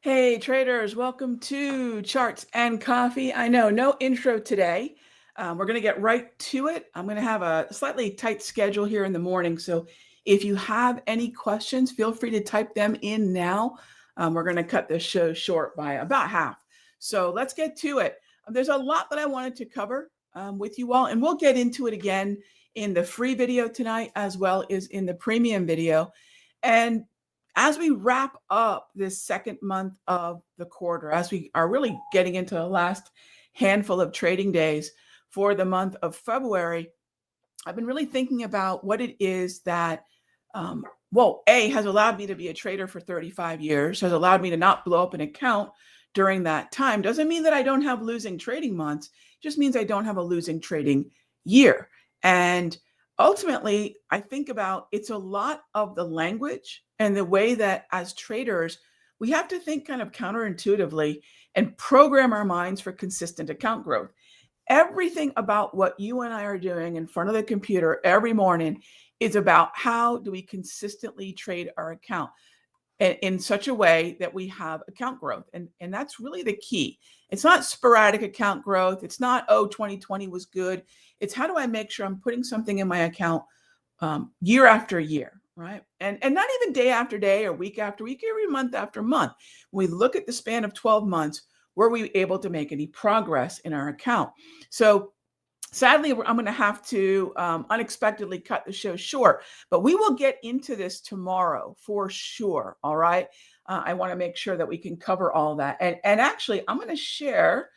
Hey traders, welcome to Charts and Coffee. I know, no intro today. We're going to get right to it. I'm going to have a slightly tight schedule here in the morning. So if you have any questions, feel free to type them in now. We're going to cut this show short by about half. So let's get to it. There's a lot that I wanted to cover with you all, and we'll get into it again in the free video tonight as well as in the premium video. And as we wrap up this second month of the quarter, as we are really getting into the last handful of trading days for the month of February, I've been really thinking about what it is that, has allowed me to be a trader for 35 years, has allowed me to not blow up an account during that time. Doesn't mean that I don't have losing trading months, just means I don't have a losing trading year. And ultimately, I think about it's a lot of the language and the way that as traders, we have to think kind of counterintuitively and program our minds for consistent account growth. Everything about what you and I are doing in front of the computer every morning is about how do we consistently trade our account in such a way that we have account growth. And that's really the key. It's not sporadic account growth. It's not, 2020 was good. It's how do I make sure I'm putting something in my account year after year, right? And not even day after day or week after week, every month after month. When we look at the span of 12 months, were we able to make any progress in our account? So sadly, I'm going to have to unexpectedly cut the show short, but we will get into this tomorrow for sure. All right. I want to make sure that we can cover all that. And actually, I'm going to share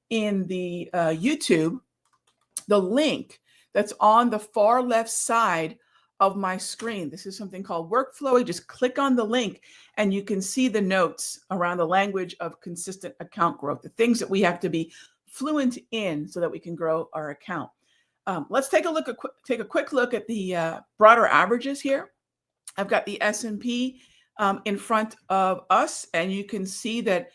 in the YouTube the link that's on the far left side of my screen. This is something called Workflow. You just click on the link and you can see the notes around the language of consistent account growth, the things that we have to be fluent in so that we can grow our account. Let's take a quick look at the broader averages here. I've got the S&P in front of us, and you can see that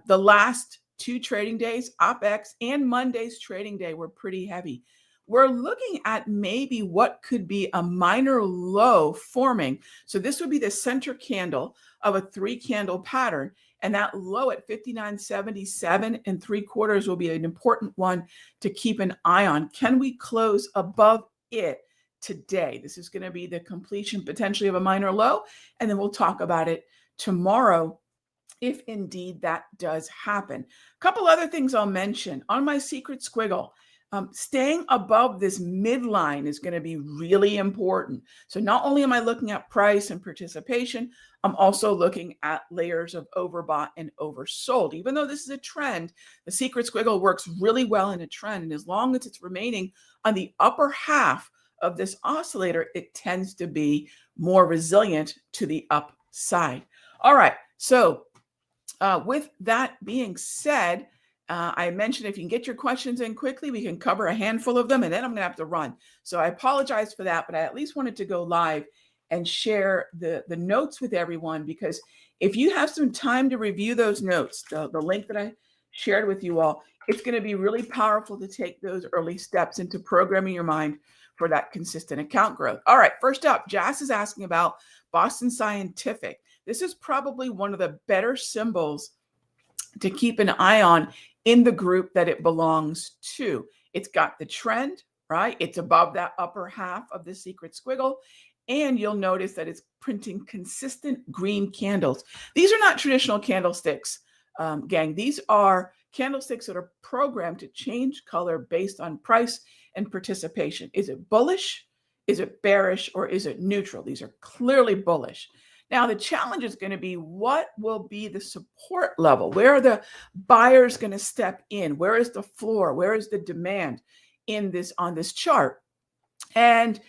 the last two trading days, OPEX and Monday's trading day, were pretty heavy. We're looking at maybe what could be a minor low forming. So this would be the center candle of a 3-candle pattern. And that low at 59.77 and 3/4 will be an important one to keep an eye on. Can we close above it today? This is going to be the completion potentially of a minor low. And then we'll talk about it tomorrow if indeed that does happen. A couple other things I'll mention on my secret squiggle. Staying above this midline is going to be really important. So not only am I looking at price and participation, I'm also looking at layers of overbought and oversold. Even though this is a trend, the secret squiggle works really well in a trend. And as long as it's remaining on the upper half of this oscillator, it tends to be more resilient to the upside. All right. So with that being said, I mentioned if you can get your questions in quickly, we can cover a handful of them, and then I'm going to have to run. So I apologize for that, but I at least wanted to go live and share the notes with everyone, because if you have some time to review those notes, the link that I shared with you all, it's going to be really powerful to take those early steps into programming your mind for that consistent account growth. All right, first up, Jas is asking about Boston Scientific. This is probably one of the better symbols to keep an eye on in the group that it belongs to. It's got the trend, right? It's above that upper half of the secret squiggle. And you'll notice that it's printing consistent green candles. These are not traditional candlesticks, gang. These are candlesticks that are programmed to change color based on price and participation. Is it bullish? Is it bearish? Or is it neutral? These are clearly bullish. Now, the challenge is going to be what will be the support level? Where are the buyers going to step in? Where is the floor? Where is the demand on this chart? And,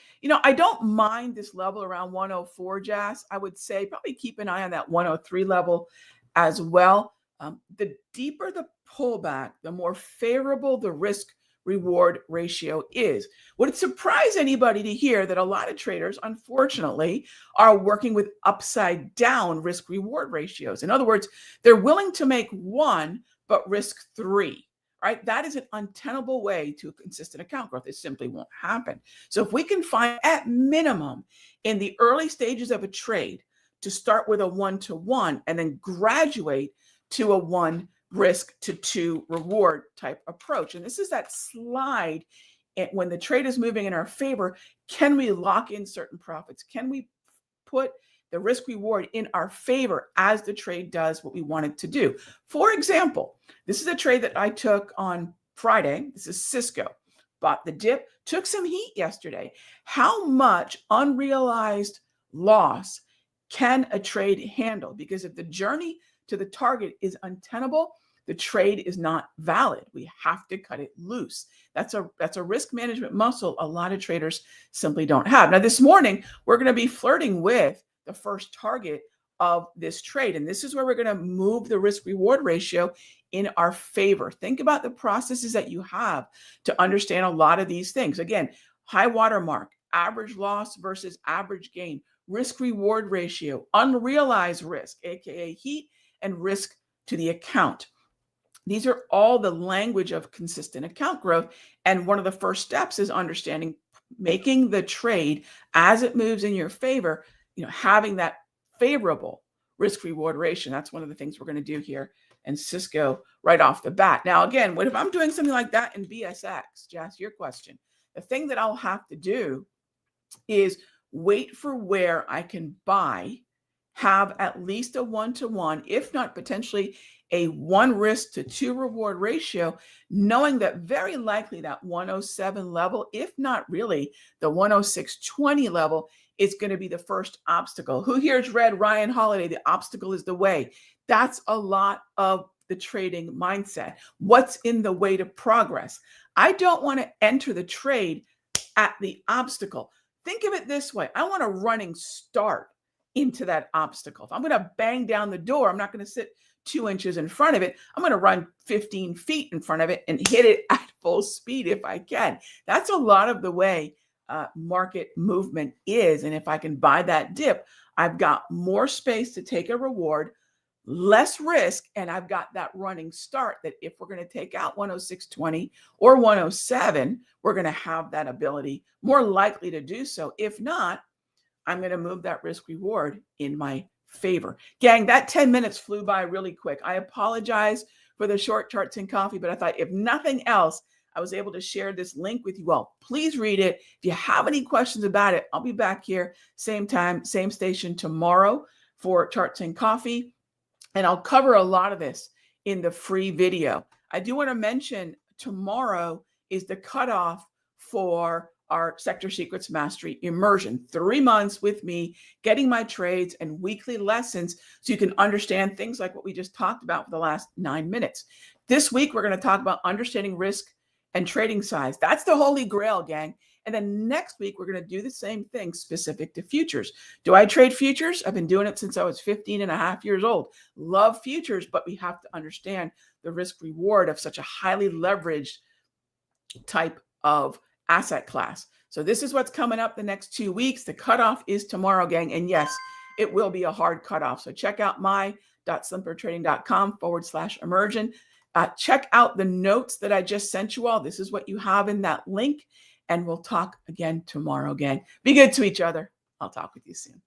I don't mind this level around 104, Jas. I would say probably keep an eye on that 103 level as well. The deeper the pullback, the more favorable the risk reward ratio is. Would it surprise anybody to hear that a lot of traders, unfortunately, are working with upside down risk reward ratios? In other words, they're willing to make 1, but risk 3, right? That is an untenable way to consistent account growth. It simply won't happen. So if we can find at minimum in the early stages of a trade to start with a 1-to-1 and then graduate to a 1 risk to 2 reward type approach. And this is that slide. And when the trade is moving in our favor, can we lock in certain profits? Can we put the risk reward in our favor as the trade does what we want it to do? For example, this is a trade that I took on Friday. This is Cisco. Bought the dip, took some heat yesterday. How much unrealized loss can a trade handle? Because if the journey to the target is untenable, the trade is not valid. We have to cut it loose. That's a risk management muscle a lot of traders simply don't have. Now, this morning, we're going to be flirting with the first target of this trade. And this is where we're going to move the risk reward ratio in our favor. Think about the processes that you have to understand a lot of these things. Again, high water mark, average loss versus average gain, risk reward ratio, unrealized risk, aka heat, and risk to the account. These are all the language of consistent account growth. And one of the first steps is understanding, making the trade as it moves in your favor, having that favorable risk reward ratio. That's one of the things we're going to do here in Cisco right off the bat. Now, again, what if I'm doing something like that in BSX? To ask your question, the thing that I'll have to do is wait for where I can buy, have at least a 1-to-1, if not potentially a 1 risk to 2 reward ratio, knowing that very likely that 107 level, if not really the 106.20 level, is going to be the first obstacle. Who here's read Ryan Holiday, The Obstacle is the Way? That's a lot of the trading mindset. What's in the way to progress? I don't want to enter the trade at the obstacle. Think of it this way. I want a running start into that obstacle. If I'm going to bang down the door, I'm not going to sit 2 inches in front of it. I'm going to run 15 feet in front of it and hit it at full speed if I can. That's a lot of the way market movement is. And if I can buy that dip, I've got more space to take a reward, less risk, and I've got that running start that if we're going to take out 106.20 or 107, we're going to have that ability, more likely to do so. If not, I'm going to move that risk reward in my favor. Gang, that 10 minutes flew by really quick. I apologize for the short charts and coffee, but I thought if nothing else, I was able to share this link with you all. Please read it. If you have any questions about it, I'll be back here, same time, same station tomorrow for charts and coffee. And I'll cover a lot of this in the free video. I do want to mention tomorrow is the cutoff for our Sector Secrets Mastery Immersion. 3 months with me, getting my trades and weekly lessons so you can understand things like what we just talked about for the last 9 minutes. This week, we're going to talk about understanding risk and trading size. That's the holy grail, gang. And then next week, we're going to do the same thing specific to futures. Do I trade futures? I've been doing it since I was 15 and a half years old. Love futures, but we have to understand the risk reward of such a highly leveraged type of asset class. So this is what's coming up the next 2 weeks. The cutoff is tomorrow, gang. And yes, it will be a hard cutoff. So check out my.simplertrading.com/immersion. Check out the notes that I just sent you all. This is what you have in that link. And we'll talk again tomorrow, gang. Be good to each other. I'll talk with you soon.